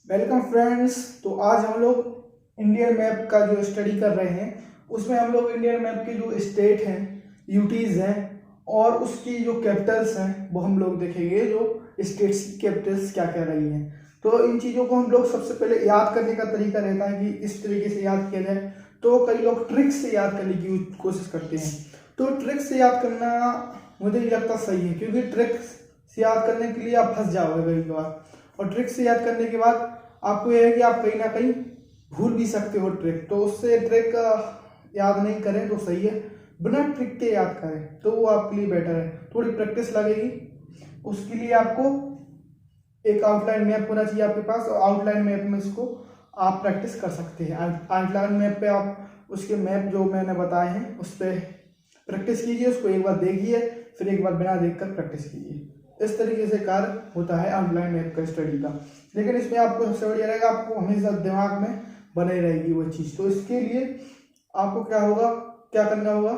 Welcome friends. तो आज हम लोग इंडियन मैप का जो स्टडी कर रहे हैं उसमें हम लोग इंडियन मैप की जो स्टेट हैं, यूटीज हैं और उसकी जो कैपिटल्स हैं वो हम लोग देखेंगे। जो स्टेट्स की कैपिटल्स क्या क्या रही हैं, तो इन चीज़ों को हम लोग सबसे पहले याद करने का तरीका रहता है कि इस तरीके से याद किया जाए। तो कई लोग ट्रिक से याद करने की कोशिश करते हैं, तो ट्रिक से याद करना मुझे नहीं लगता सही है, क्योंकि ट्रिक से याद करने के लिए आप फंस जाओगे कई बार। और ट्रिक से याद करने के बाद आपको यह है कि आप कहीं ना कहीं भूल भी सकते हो ट्रिक, तो उससे ट्रिक याद नहीं करें तो सही है, बिना ट्रिक के याद करें तो वो आपके लिए बेटर है। थोड़ी प्रैक्टिस लगेगी, उसके लिए आपको एक आउटलाइन मैप होना चाहिए आपके पास, और आउटलाइन मैप में इसको आप प्रैक्टिस कर सकते हैं। आउटलाइन मैप पे आप उसके मैप जो मैंने बताए हैं उस पर प्रैक्टिस कीजिए, उसको एक बार देखिए, फिर एक बार बिना देखकर प्रैक्टिस कीजिए। इस तरीके से कार्य होता है आउटलाइन मैप का स्टडी का। लेकिन इसमें आपको सबसे बढ़िया रहेगा, आपको हमेशा दिमाग में बने रहेगी वो चीज़। तो इसके लिए आपको क्या करना होगा,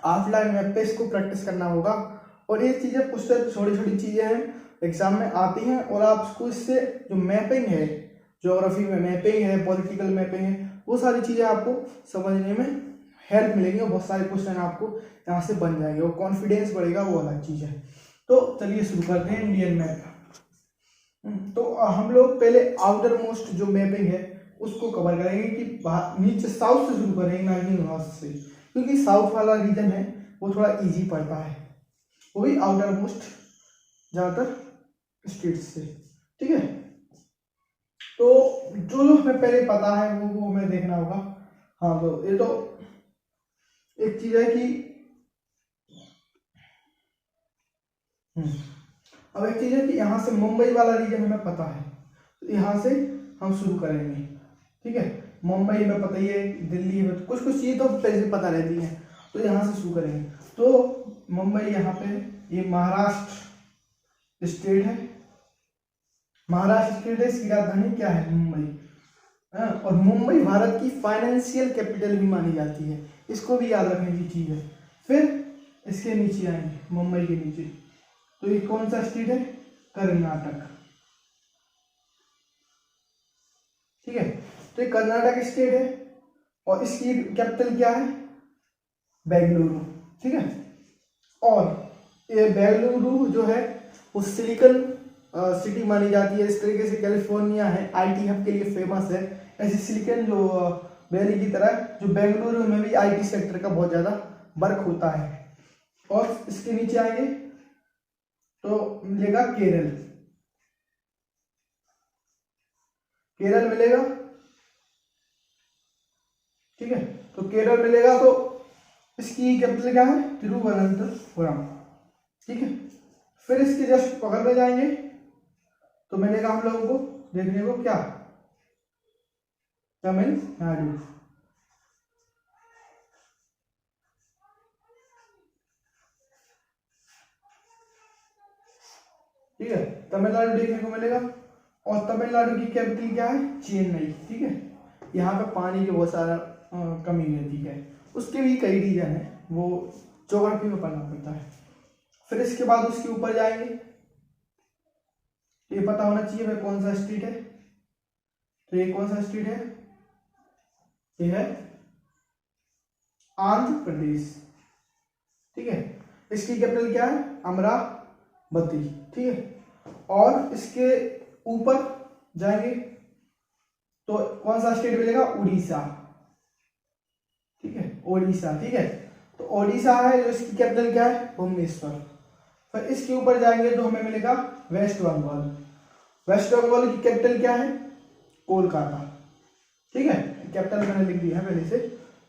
आउटलाइन मैप पे इसको प्रैक्टिस करना होगा। और ये चीज़ें कुछ छोटी छोटी चीज़ें हैं, एग्जाम में आती हैं, और आपको इससे जो मैपिंग है, ज्योग्राफी में मैपिंग है, पॉलिटिकल मैपिंग है, वो सारी चीज़ें आपको समझने में हेल्प मिलेंगी और बहुत सारे क्वेश्चन आपको यहाँ से बन जाएंगे और कॉन्फिडेंस बढ़ेगा, वो अलग चीज़ है। तो चलिए शुरू करते हैं इंडियन मैप। तो हम लोग पहले आउटर मोस्ट जो मैपिंग है उसको कवर करेंगे कि नीचे साउथ से शुरू करेंगे, ना कि नॉर्थ से, क्योंकि साउथ वाला रीजन है वो थोड़ा इजी पड़ता है, वही आउटर मोस्ट ज़्यादातर स्टेट्स से। ठीक है, तो जो जो हमें पहले पता है वो हमें देखना होगा। हाँ, तो ये तो एक चीज़ है कि अब एक चीज़ है कि यहाँ से मुंबई वाला रीजन हमें पता है, तो यहाँ से हम शुरू करेंगे। ठीक है, मुंबई में पता ही है, दिल्ली में कुछ कुछ चीज़ तो पहले से पता रहती हैं, तो यहाँ से शुरू करेंगे। तो मुंबई यहाँ पे, ये महाराष्ट्र स्टेट है, महाराष्ट्र स्टेट है, इसकी राजधानी क्या है, मुंबई। और मुंबई भारत की फाइनेंशियल कैपिटल भी मानी जाती है, इसको भी याद रखने की चीज़ है। फिर इसके नीचे आएंगे, मुंबई के नीचे, तो ये कौन सा स्टेट है, कर्नाटक। ठीक है, तो ये कर्नाटक स्टेट है और इसकी कैपिटल क्या है, बेंगलुरु। ठीक है, और ये बेंगलुरु जो है वो सिलिकन सिटी मानी जाती है। इस तरीके से कैलिफोर्निया है आईटी हब के लिए फेमस है, ऐसे सिलिकन जो वैली की तरह जो बेंगलुरु में भी आईटी सेक्टर का बहुत ज़्यादा वर्क होता है। और इसके नीचे आएंगे तो मिलेगा केरल, केरल मिलेगा। ठीक है, तो केरल मिलेगा, तो इसकी कैपिटल क्या है, तिरुवनंतपुरम। ठीक है, फिर इसके जस्ट बगल में जाएंगे तो मिलेगा हम लोगों को देखने को क्या, तमिलनाडु। ठीक है, तमिलनाडु देखने को मिलेगा, और तमिलनाडु की कैपिटल क्या है, चेन्नई। ठीक है, यहाँ पे पानी की बहुत सारा कमी रहती है, उसके भी कई रीजन है, वो ज्योग्राफी में पढ़ना पड़ता है। फिर इसके बाद उसके ऊपर जाएंगे, ये पता होना चाहिए भाई कौन सा स्टेट है, तो ये कौन सा स्टेट है, ये है आंध्र प्रदेश। ठीक है, इसकी कैपिटल क्या है, अमरावती। ठीक है, और इसके ऊपर जाएंगे तो कौन सा स्टेट मिलेगा, उड़ीसा। ठीक है, ओडिशा। ठीक है, तो ओडिशा है जो इसकी कैपिटल क्या है, भुवनेश्वर। फिर इसके ऊपर जाएंगे तो हमें मिलेगा वेस्ट बंगाल। वेस्ट बंगाल की कैपिटल क्या है, कोलकाता। ठीक है, कैपिटल मैंने लिख दिया है पहले से।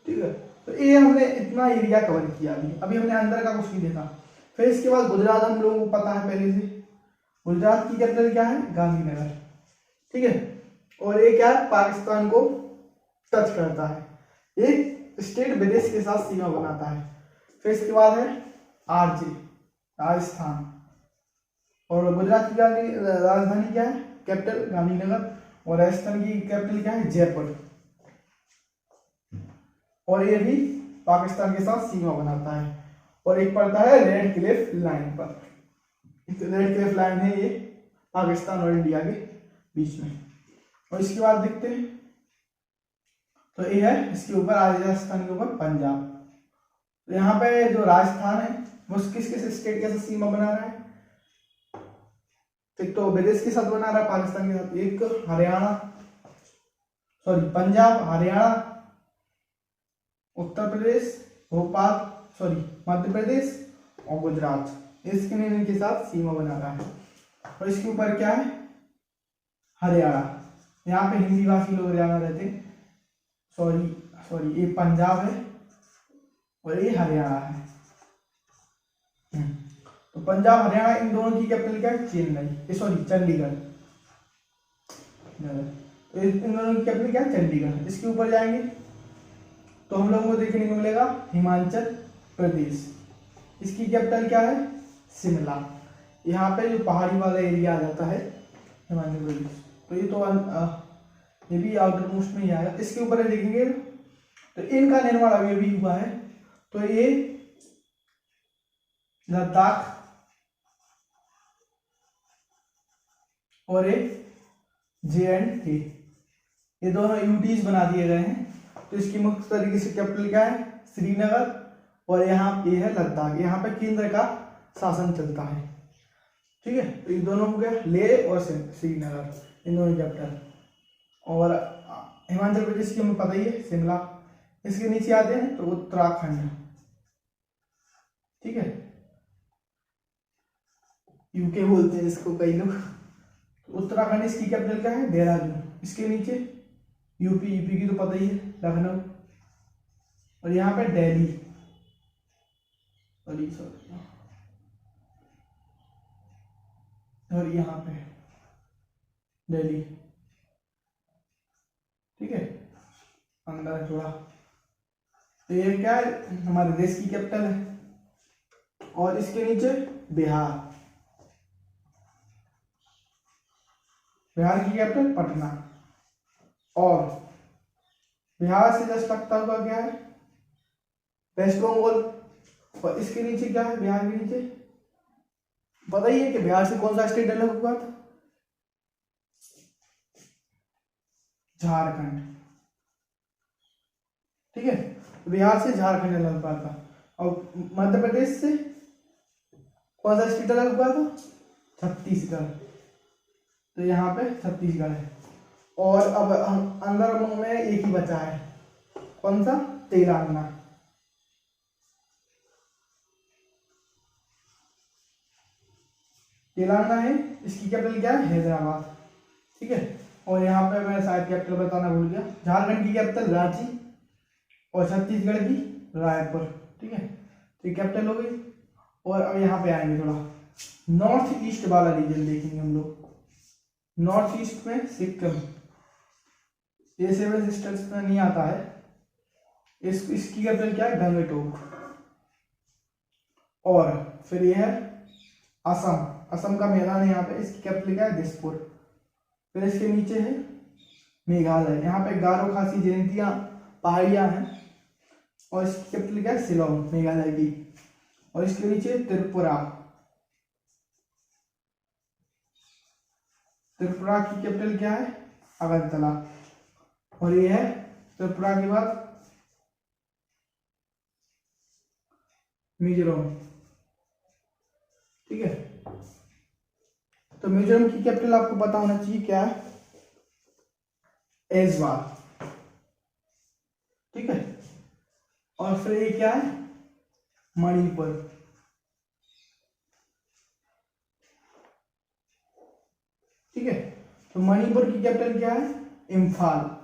ठीक है, तो ये हमने इतना एरिया कवर किया। अभी हमने अंदर का कुछ नहीं देखा। फिर इसके बाद गुजरात हम लोगों को पता है पहले से, गुजरात की कैपिटल क्या है, गांधीनगर। ठीक है, और ये क्या है, पाकिस्तान को टच करता है, एक स्टेट विदेश के साथ सीमा बनाता है। फिर इसके बाद है आरजे, राजस्थान, और गुजरात की राजधानी क्या है, कैपिटल गांधीनगर, और राजस्थान की कैपिटल क्या है, जयपुर। और ये भी पाकिस्तान के साथ सीमा बनाता है। और एक पड़ता है रेड क्लिफ लाइन पर, रेड क्लिफ लाइन है ये पाकिस्तान और इंडिया के बीच में। और इसके बाद देखते हैं, तो ये है इसके ऊपर राजस्थान के ऊपर पंजाब। तो यहाँ पे जो राजस्थान है वो किस किस स्टेट के साथ सीमा बना रहा है, एक तो विदेश के साथ बना रहा है पाकिस्तान के साथ, एक हरियाणा पंजाब, हरियाणा, उत्तर प्रदेश, भोपाल मध्य प्रदेश और गुजरात, इनके साथ सीमा बना रहा है। और इसके ऊपर क्या है, हरियाणा। यहाँ पे हिंदी भाषी लोग ज्यादा रहते हैं। ये पंजाब है और ये हरियाणा है। तो पंजाब हरियाणा इन दोनों की कैपिटल क्या है, चंडीगढ़। तो इन दोनों की कैपिटल क्या है, चंडीगढ़। इसके ऊपर जाएंगे तो हम लोगों को देखने को मिलेगा हिमाचल प्रदेश। इसकी कैपिटल क्या है, शिमला। यहाँ पे जो पहाड़ी वाला एरिया आ जाता है हिमाचल प्रदेश, तो ये भी आउटर मोस्ट में ही आएगा। इसके ऊपर देखेंगे तो इनका निर्माण अभी हुआ है। तो ये लद्दाख और ये JNK, ये दोनों यूटीज बना दिए गए हैं। तो इसकी मुख्य तरीके से कैपिटल क्या है, श्रीनगर, और यहाँ पे है लद्दाख। यहाँ पे केंद्र का शासन चलता है। ठीक है, तो ये दोनों हो गया, लेह और श्रीनगर, इन दोनों कैपिटल। और हिमाचल प्रदेश की हमें पता ही है, शिमला। इसके नीचे आते हैं तो उत्तराखंड। ठीक है, यूके बोलते हैं इसको कई लोग। उत्तराखंड, इसकी कैपिटल क्या है, देहरादून। इसके नीचे यूपी की तो पता ही है, लखनऊ। और यहाँ पे दिल्ली, और यहाँ पे दिल्ली। ठीक है, अंदर थोड़ा। तो ये क्या है, हमारे देश की कैपिटल है। और इसके नीचे बिहार की कैपिटल पटना। और बिहार से जस्ट लगता हुआ क्या है, वेस्ट बंगाल। और इसके नीचे क्या है, बिहार के नीचे पता ही है कि बिहार से कौन सा स्टेट अलग हुआ था, झारखंड। ठीक है, बिहार से झारखंड अलग हुआ था। और मध्य प्रदेश से कौन सा स्टेट अलग हुआ था, छत्तीसगढ़। तो यहाँ पे छत्तीसगढ़ है। और अब अंदर में एक ही बचा है, कौन सा, तेलंगाना। है, इसकी कैपिटल क्या है, हैदराबाद। ठीक है, और यहाँ पे मैं शायद कैपिटल बताना भूल गया, झारखंड की कैपिटल रांची और छत्तीसगढ़ की रायपुर। ठीक है, तो ये कैपिटल हो गई। और अब यहाँ पे आएंगे, थोड़ा नॉर्थ ईस्ट वाला रीजन देखेंगे हम लोग। नॉर्थ ईस्ट में सिक्किम, ये 7 सिस्टर्स में नहीं आता है। इसकी कैपिटल क्या है, गंगटोक। और फिर ये है असम का मैदान है यहाँ पे, इसकी कैपिटल क्या है, दिसपुर। फिर इसके नीचे है मेघालय, यहाँ पे गारो खासी जयंतियाँ पहाड़ियाँ हैं। और इसकी कैपिटल क्या है, शिलोंग, मेघालय की। और इसके नीचे त्रिपुरा की कैपिटल क्या है, अगरतला। और ये है त्रिपुरा के बाद मिजोरम। ठीक है, तो मिजोरम की कैपिटल आपको पता होना चाहिए क्या है, ऐजवाल। ठीक है, और फिर ये क्या है, मणिपुर। ठीक है, तो मणिपुर की कैपिटल क्या है, इम्फाल।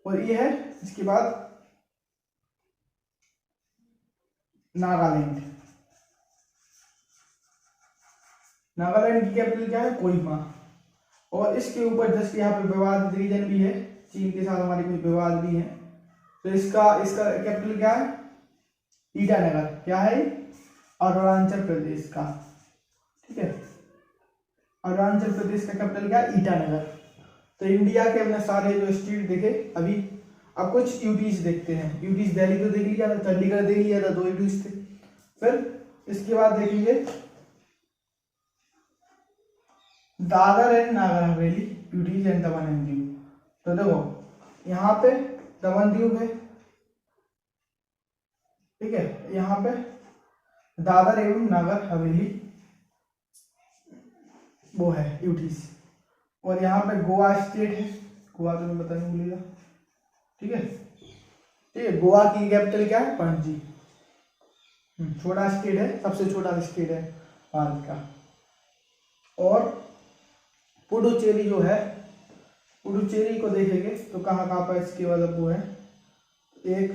और ये है इसके बाद नागालैंड। की कैपिटल क्या है, कोहिमा। और इसके ऊपर जस्ट यहाँ पे विवादित रीजन भी है, चीन के साथ हमारे कुछ विवाद भी है। तो इसका कैपिटल क्या है, ईटानगर। क्या है, अरुणाचल प्रदेश का। ठीक है, अरुणाचल प्रदेश का कैपिटल क्या है, ईटानगर। तो इंडिया के हमने सारे जो स्टेट देखे अभी। अब कुछ यूटीज देखते हैं। यूटीज दिल्ली तो देख लिया था, चंडीगढ़ देख लिया था, 2 यूटीज थे। फिर इसके बाद देखेंगे Dadar and Nagar Haveli, UTs and Daman and Diu. तो देखो यहाँ पे दमन दीव है, ठीक है, यहाँ पे दादर एवं नागर हवेली वो है यूटीज, और यहाँ पे गोवा स्टेट है, गोवा तो मैं बताने भूलिएगा, ठीक है। ठीक है, गोवा की कैपिटल क्या है? पणजी। छोटा स्टेट है, सबसे छोटा स्टेट है भारत का। और पुडुचेरी जो है, पुडुचेरी को देखेंगे तो कहाँ कहाँ पर इसके मतलब वो है, एक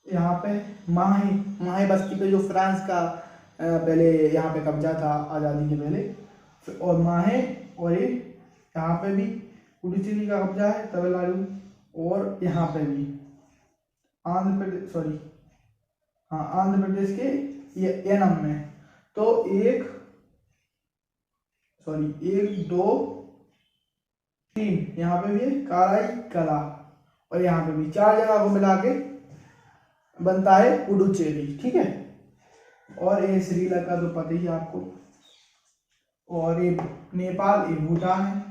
यहाँ पे माहे बस्ती पे जो फ्रांस का पहले यहाँ पे कब्जा था आज़ादी के पहले, और माहे, और ये यहाँ पे भी पुडुचेरी का कब्जा है तमिलनाडु, और यहाँ पे भी आंध्र प्रदेश, सॉरी हाँ आंध्र प्रदेश के ये एनम में। तो एक 2 3 यहाँ पे भी है काराई कला, और यहाँ पे भी 4 जगह को मिला के बनता है पुडुचेरी, ठीक है। और ये श्रीलंका तो पता ही है आपको, और ये नेपाल, ये भूटान है,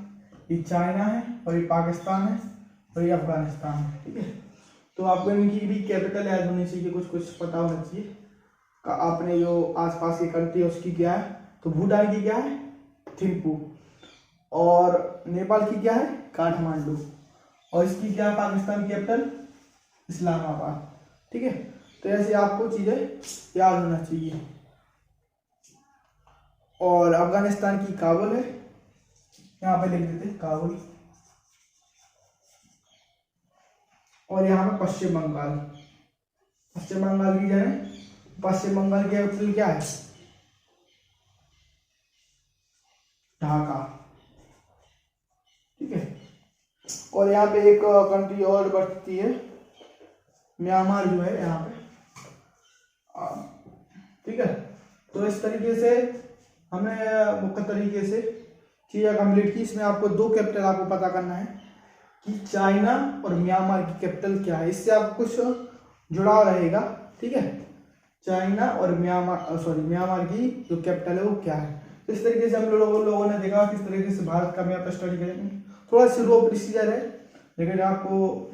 ये चाइना है, और ये पाकिस्तान है, और ये अफगानिस्तान है, ठीक है। तो आपको इनकी भी कैपिटल याद होनी चाहिए, कुछ कुछ पता होना चाहिए का आपने जो आसपास की कंट्री है उसकी क्या है। तो भूटान की क्या है? थिम्पू, और नेपाल की क्या है? काठमांडू, और इसकी क्या है पाकिस्तान की कैपिटल? इस्लामाबाद, ठीक है। तो ऐसे आपको चीज़ें याद होना चाहिए। और अफगानिस्तान की काबुल है, यहाँ पे लिख देते काबुल, और यहाँ पे पश्चिम बंगाल, पश्चिम बंगाल की जगह, पश्चिम बंगाल की कैपिटल क्या है? ढाका, ठीक है। और यहाँ पे एक कंट्री और बचती है, म्यांमार जो है यहाँ पे, ठीक है। तो इस तरीके से हमने मुख्य तरीके से चीज़ें कंप्लीट की। इसमें आपको 2 कैपिटल आपको पता करना है कि चाइना और म्यांमार की कैपिटल क्या है, इससे आपको कुछ जुड़ाव रहेगा, ठीक है। चाइना और म्यांमार की जो कैपिटल है वो क्या है। तो इस तरीके से हम लोगों ने देखा किस तरीके से भारत का मैप स्टडी करेंगे। थोड़ा स्लो प्रोसीजर है, लेकिन आपको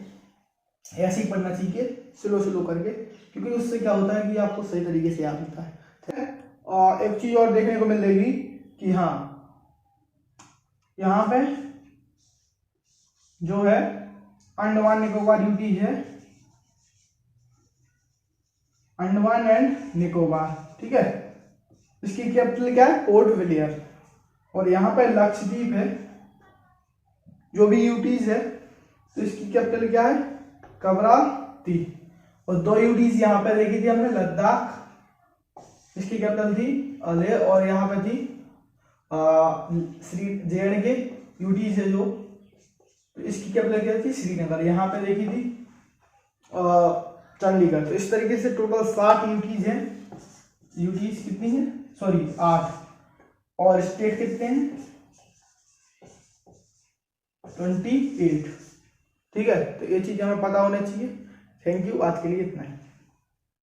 ऐसे ही पढ़ना चाहिए, स्लो करके, क्योंकि उससे क्या होता है कि आपको सही तरीके से याद होता है, ठीक है। और एक चीज़ और देखने को मिलेगी कि हाँ यहाँ पे जो है अंडमान निकोबार यूटी है, अंडमान एंड निकोबार, ठीक है। इसकी कैपिटल क्या है? पोर्ट विलियर। और यहाँ पे लक्षद्वीप है, जो भी यूटीज है, तो इसकी कैपिटल क्या है? कवराती। और 2 यूटीज यहाँ पे देखी थी हमने, लद्दाख, इसकी कैपिटल थी लेह, और यहाँ पे थी JNK यूटीज है जो, तो इसकी कैपिटल क्या थी? श्रीनगर। यहाँ पे देखी थी चंडीगढ़। तो इस तरीके से टोटल 7 यूटीज हैं। यूटीज कितनी है? सॉरी 8। और स्टेट कितने हैं? 28, ठीक है। तो ये चीज हमें पता होना चाहिए। थैंक यू, आज के लिए इतना है।